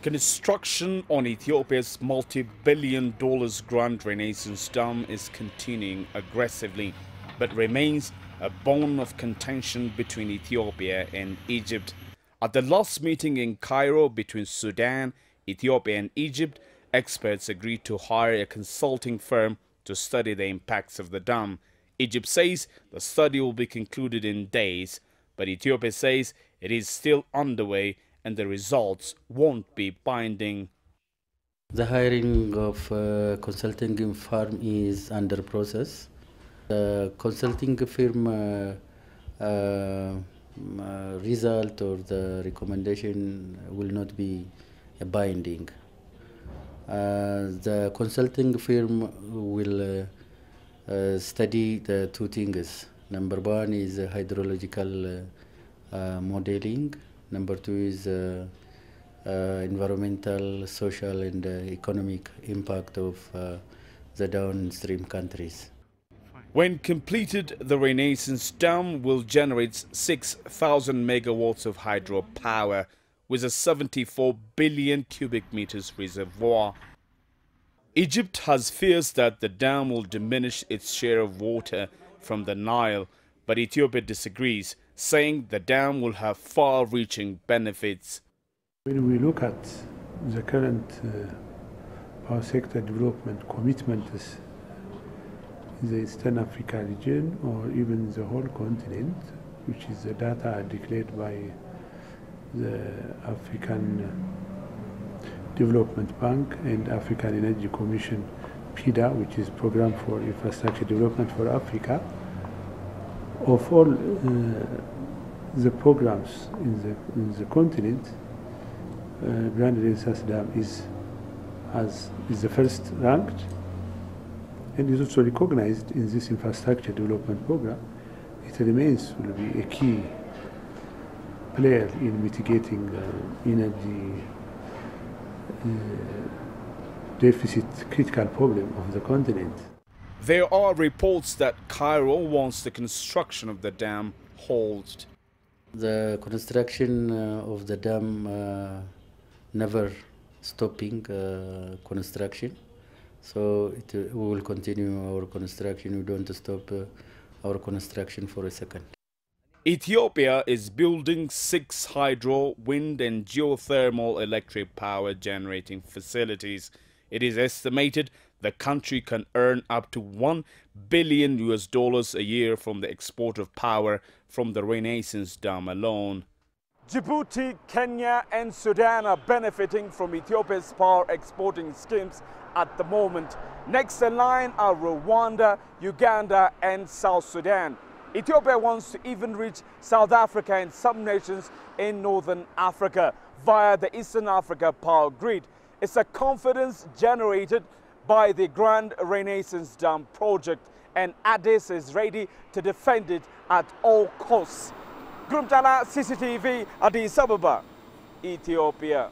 Construction on Ethiopia's multi-billion-dollar Grand Renaissance Dam is continuing aggressively, but remains a bone of contention between Ethiopia and Egypt. At the last meeting in Cairo between Sudan, Ethiopia and Egypt, experts agreed to hire a consulting firm to study the impacts of the dam. Egypt says the study will be concluded in days, but Ethiopia says it is still underway and the results won't be binding. The hiring of a consulting firm is under process. The consulting firm result or the recommendation will not be binding. The consulting firm will study the two things. Number one is hydrological modeling. Number two is environmental, social and economic impact of the downstream countries. When completed, the Renaissance Dam will generate 6,000 megawatts of hydropower with a 74 billion cubic meters reservoir. Egypt has fears that the dam will diminish its share of water from the Nile, but Ethiopia disagrees, saying the dam will have far-reaching benefits. When we look at the current power sector development commitments in the Eastern Africa region or even the whole continent, which is the data declared by the African Development Bank and African Energy Commission, PIDA, which is Program for Infrastructure Development for Africa, of all the programs in the continent, Grand Renaissance Dam is the first ranked and is also recognized in this infrastructure development program. It remains will be a key player in mitigating energy deficit critical problem of the continent. There are reports that Cairo wants the construction of the dam halted. The construction of the dam never stopping construction, so we will continue our construction. We don't stop our construction for a second. Ethiopia is building 6 hydro, wind and geothermal electric power generating facilities. It is estimated the country can earn up to $1 billion a year from the export of power from the Renaissance Dam alone. Djibouti, Kenya and Sudan are benefiting from Ethiopia's power exporting schemes at the moment. Next in line are Rwanda, Uganda and South Sudan. Ethiopia wants to even reach South Africa and some nations in Northern Africa via the Eastern Africa power grid. It's a confidence generated by the Grand Renaissance Dam project, and Addis is ready to defend it at all costs. Girum, Chala, CCTV, Addis Ababa, Ethiopia.